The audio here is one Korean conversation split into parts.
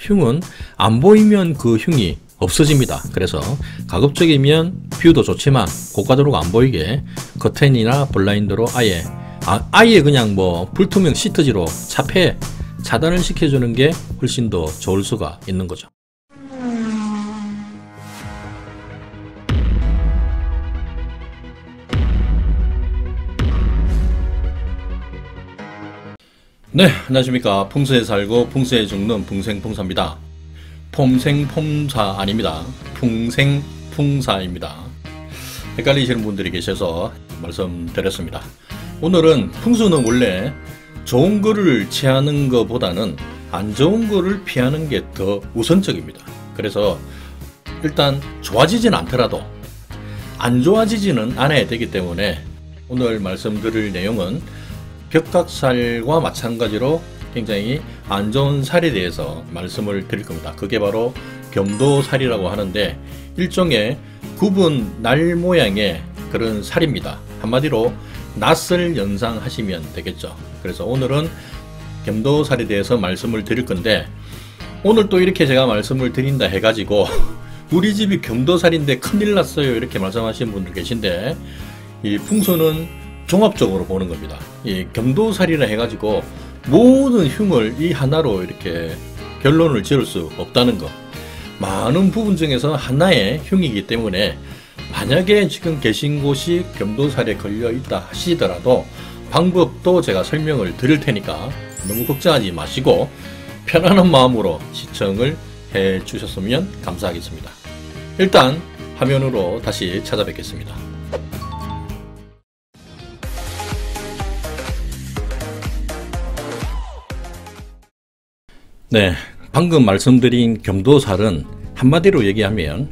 흉은 안 보이면 그 흉이 없어집니다. 그래서 가급적이면 뷰도 좋지만 고가도로가 안 보이게 커튼이나 블라인드로 아예 그냥 뭐 불투명 시트지로 차단을 시켜주는 게 훨씬 더 좋을 수가 있는 거죠. 네, 안녕하십니까. 풍수에 살고 풍수에 죽는 풍생풍사입니다. 폼생폼사 아닙니다. 풍생풍사입니다. 헷갈리시는 분들이 계셔서 말씀드렸습니다. 오늘은 풍수는 원래 좋은 거를 취하는 것보다는 안 좋은 거를 피하는 게 더 우선적입니다. 그래서 일단 좋아지진 않더라도 안 좋아지지는 않아야 되기 때문에 오늘 말씀드릴 내용은 벽각살과 마찬가지로 굉장히 안 좋은 살에 대해서 말씀을 드릴 겁니다. 그게 바로 겸도살이라고 하는데 일종의 굽은 날 모양의 그런 살입니다. 한마디로 낯을 연상하시면 되겠죠. 그래서 오늘은 겸도살에 대해서 말씀을 드릴 건데 오늘 또 이렇게 제가 말씀을 드린다 해가지고 우리 집이 겸도살인데 큰일 났어요 이렇게 말씀하시는 분들 계신데 이 풍수는 종합적으로 보는 겁니다. 이 겸도살이라 해가지고 모든 흉을 이 하나로 이렇게 결론을 지을 수 없다는 거. 많은 부분 중에서 하나의 흉이기 때문에 만약에 지금 계신 곳이 겸도살에 걸려 있다 하시더라도 방법도 제가 설명을 드릴 테니까 너무 걱정하지 마시고 편안한 마음으로 시청을 해 주셨으면 감사하겠습니다. 일단 화면으로 다시 찾아뵙겠습니다. 네, 방금 말씀드린 겸도살은 한마디로 얘기하면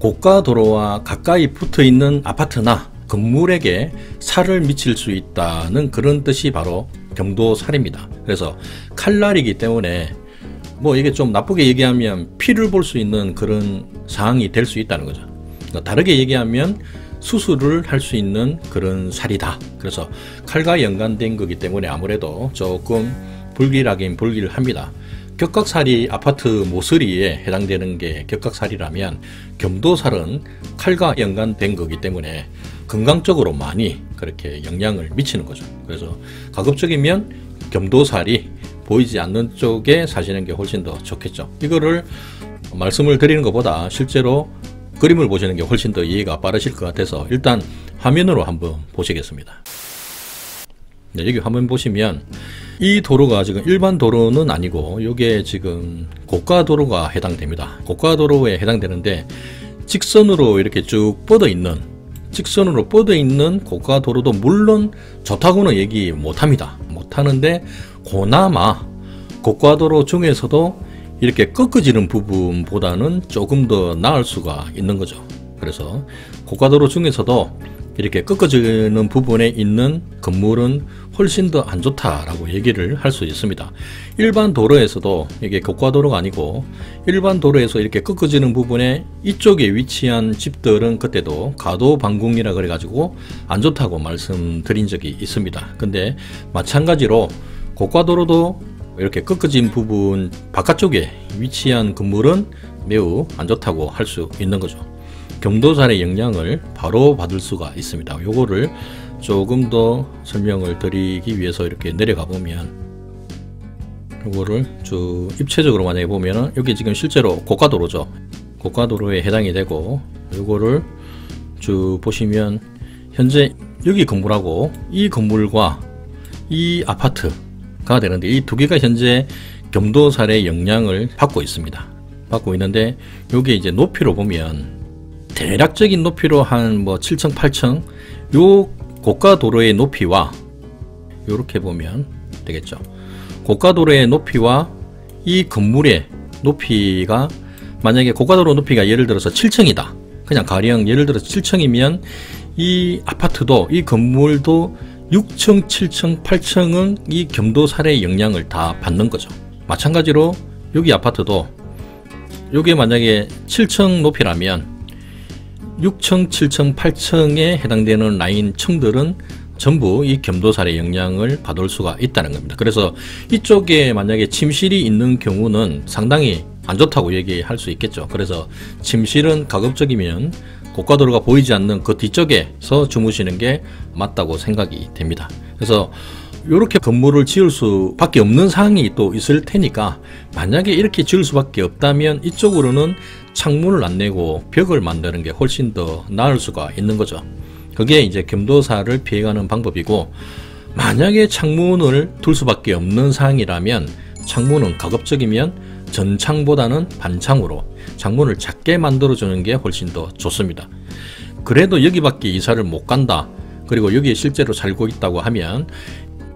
고가도로와 가까이 붙어있는 아파트나 건물에게 살을 미칠 수 있다는 그런 뜻이 바로 겸도살입니다. 그래서 칼날이기 때문에 뭐 이게 좀 나쁘게 얘기하면 피를 볼 수 있는 그런 상황이 될 수 있다는 거죠. 그러니까 다르게 얘기하면 수술을 할 수 있는 그런 살이다. 그래서 칼과 연관된 거기 때문에 아무래도 조금 불길하긴 불길합니다. 격각살이 아파트 모서리에 해당되는 게 격각살이라면 겸도살은 칼과 연관된 거기 때문에 건강적으로 많이 그렇게 영향을 미치는 거죠. 그래서 가급적이면 겸도살이 보이지 않는 쪽에 사시는 게 훨씬 더 좋겠죠. 이거를 말씀을 드리는 것보다 실제로 그림을 보시는 게 훨씬 더 이해가 빠르실 것 같아서 일단 화면으로 한번 보시겠습니다. 네, 여기 화면 보시면 이 도로가 지금 일반 도로는 아니고 이게 지금 고가도로가 해당됩니다. 고가도로에 해당되는데 직선으로 이렇게 쭉 뻗어 있는 고가도로도 물론 좋다고는 얘기 못합니다. 못하는데 그나마 고가도로 중에서도 이렇게 꺾어지는 부분보다는 조금 더 나을 수가 있는 거죠. 그래서 고가도로 중에서도 이렇게 꺾어지는 부분에 있는 건물은 훨씬 더 안 좋다라고 얘기를 할 수 있습니다. 일반 도로에서도 이게 고가도로가 아니고 일반 도로에서 이렇게 꺾어지는 부분에 이쪽에 위치한 집들은 그때도 가도방궁이라 그래가지고 안 좋다고 말씀드린 적이 있습니다. 근데 마찬가지로 고가도로도 이렇게 꺾어진 부분 바깥쪽에 위치한 건물은 매우 안 좋다고 할 수 있는 거죠. 겸도살의 영향을 바로 받을 수가 있습니다. 요거를 조금 더 설명을 드리기 위해서 이렇게 내려가 보면 요거를 쭉 입체적으로 만약에 보면은 여기 지금 실제로 고가도로죠. 고가도로에 해당이 되고 요거를 쭉 보시면 현재 여기 건물하고 이 건물과 이 아파트가 되는데 이 두 개가 현재 겸도살의 영향을 받고 있습니다. 받고 있는데 여기 이제 높이로 보면 대략적인 높이로 한 뭐 7층 8층 요 고가도로의 높이와 요렇게 보면 되겠죠. 고가도로의 높이와 이 건물의 높이가 만약에 고가도로 높이가 예를 들어서 7층이다. 그냥 가령 예를 들어서 7층이면 이 아파트도 이 건물도 6층 7층 8층은 이 겸도살의 영향을 다 받는 거죠. 마찬가지로 여기 아파트도 요게 만약에 7층 높이라면 6층, 7층, 8층에 해당되는 라인 층들은 전부 이 겸도살의 영향을 받을 수가 있다는 겁니다. 그래서 이쪽에 만약에 침실이 있는 경우는 상당히 안 좋다고 얘기할 수 있겠죠. 그래서 침실은 가급적이면 고가도로가 보이지 않는 그 뒤쪽에서 주무시는 게 맞다고 생각이 됩니다. 그래서 이렇게 건물을 지을 수밖에 없는 상황이 또 있을 테니까 만약에 이렇게 지을 수밖에 없다면 이쪽으로는 창문을 안 내고 벽을 만드는 게 훨씬 더 나을 수가 있는 거죠. 그게 이제 겸도사를 피해가는 방법이고, 만약에 창문을 둘 수밖에 없는 상황이라면 창문은 가급적이면 전창보다는 반창으로 창문을 작게 만들어주는 게 훨씬 더 좋습니다. 그래도 여기밖에 이사를 못 간다, 그리고 여기에 실제로 살고 있다고 하면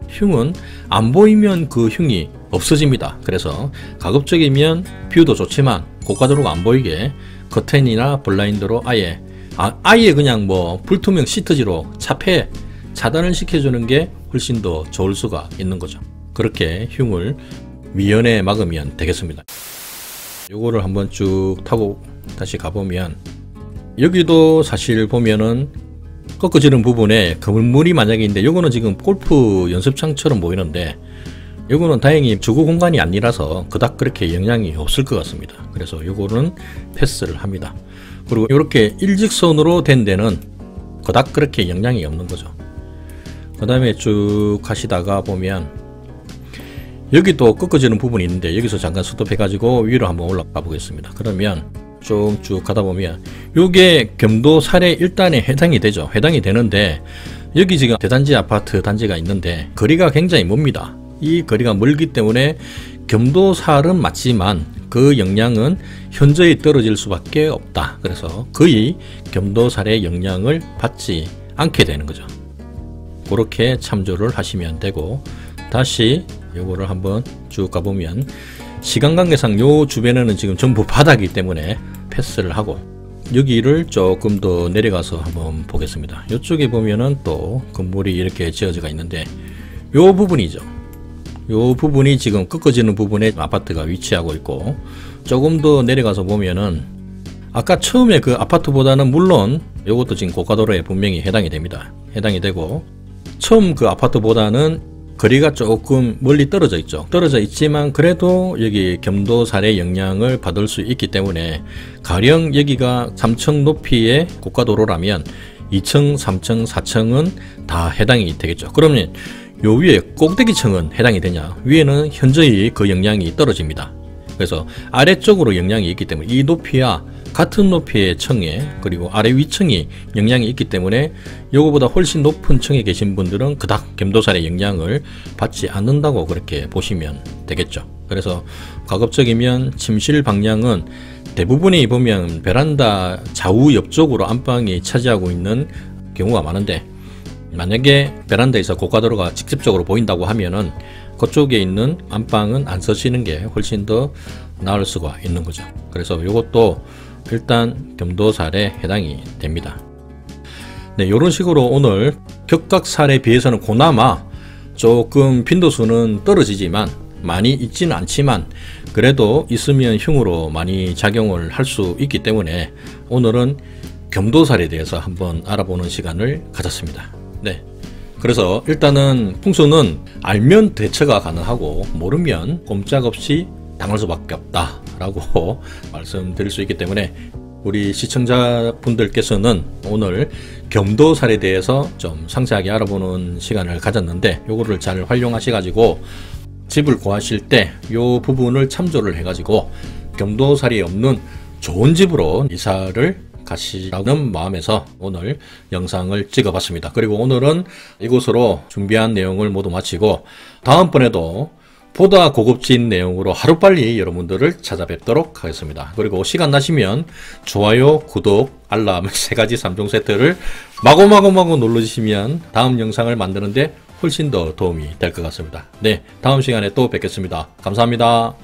흉은 안 보이면 그 흉이 없어집니다. 그래서 가급적이면 뷰도 좋지만 고가도로가 안 보이게 커튼이나 블라인드로 아예 그냥 뭐 불투명 시트지로 차폐 차단을 시켜주는 게 훨씬 더 좋을 수가 있는 거죠. 그렇게 흉을 미연에 막으면 되겠습니다. 요거를 한번 쭉 타고 다시 가보면, 여기도 사실 보면은 꺾어지는 부분에 건물이 만약에 있는데, 요거는 지금 골프 연습장처럼 보이는데 요거는 다행히 주거 공간이 아니라서 그닥 그렇게 영향이 없을 것 같습니다. 그래서 요거는 패스를 합니다. 그리고 이렇게 일직선으로 된 데는 그닥 그렇게 영향이 없는 거죠. 그 다음에 쭉 가시다가 보면 여기도 꺾어지는 부분이 있는데, 여기서 잠깐 스톱해 가지고 위로 한번 올라가 보겠습니다. 그러면 쭉 가다 보면 요게 겸도살의 1단에 해당이 되죠. 해당이 되는데, 여기 지금 대단지 아파트 단지가 있는데 거리가 굉장히 멉니다. 이 거리가 멀기 때문에 겸도살은 맞지만 그 영향은 현저히 떨어질 수밖에 없다. 그래서 거의 겸도살의 영향을 받지 않게 되는 거죠. 그렇게 참조를 하시면 되고, 다시 요거를 한번 쭉 가보면 시간 관계상 요 주변에는 지금 전부 바닥이기 때문에 패스를 하고, 여기를 조금 더 내려가서 한번 보겠습니다. 이쪽에 보면은 또 건물이 이렇게 지어져가 있는데, 요 부분이죠. 요 부분이 지금 꺾어지는 부분에 아파트가 위치하고 있고, 조금 더 내려가서 보면은 아까 처음에 그 아파트보다는 물론 요것도 지금 고가도로에 분명히 해당이 됩니다. 해당이 되고, 처음 그 아파트보다는 거리가 조금 멀리 떨어져 있죠. 떨어져 있지만 그래도 여기 겸도살의 영향을 받을 수 있기 때문에, 가령 여기가 3층 높이의 고가도로라면 2층, 3층, 4층은 다 해당이 되겠죠. 그러면 요 위에 꼭대기층은 해당이 되냐? 위에는 현저히 그 영향이 떨어집니다. 그래서 아래쪽으로 영향이 있기 때문에 이 높이와 같은 높이의 층에, 그리고 아래 위층이 영향이 있기 때문에 요거보다 훨씬 높은 층에 계신 분들은 그닥 겸도살의 영향을 받지 않는다고 그렇게 보시면 되겠죠. 그래서 가급적이면 침실 방향은 대부분이 보면 베란다 좌우 옆쪽으로 안방이 차지하고 있는 경우가 많은데, 만약에 베란다에서 고가도로가 직접적으로 보인다고 하면은 그쪽에 있는 안방은 안 쓰시는 게 훨씬 더 나을 수가 있는 거죠. 그래서 이것도 일단 겸도살에 해당이 됩니다. 네, 이런 식으로 오늘 격각살에 비해서는 그나마 조금 빈도수는 떨어지지만 많이 있지는 않지만 그래도 있으면 흉으로 많이 작용을 할 수 있기 때문에 오늘은 겸도살에 대해서 한번 알아보는 시간을 가졌습니다. 네, 그래서 일단은 풍수는 알면 대처가 가능하고 모르면 꼼짝없이 당할 수밖에 없다 라고 말씀드릴 수 있기 때문에, 우리 시청자분들께서는 오늘 겸도살에 대해서 좀 상세하게 알아보는 시간을 가졌는데, 요거를 잘 활용하셔 가지고 집을 구하실 때 요 부분을 참조를 해 가지고 겸도살이 없는 좋은 집으로 이사를 가시라는 마음에서 오늘 영상을 찍어봤습니다. 그리고 오늘은 이곳으로 준비한 내용을 모두 마치고, 다음번에도 보다 고급진 내용으로 하루빨리 여러분들을 찾아뵙도록 하겠습니다. 그리고 시간 나시면 좋아요, 구독, 알람 3가지 3종 세트를 마구마구 눌러주시면 다음 영상을 만드는데 훨씬 더 도움이 될 것 같습니다. 네, 다음 시간에 또 뵙겠습니다. 감사합니다.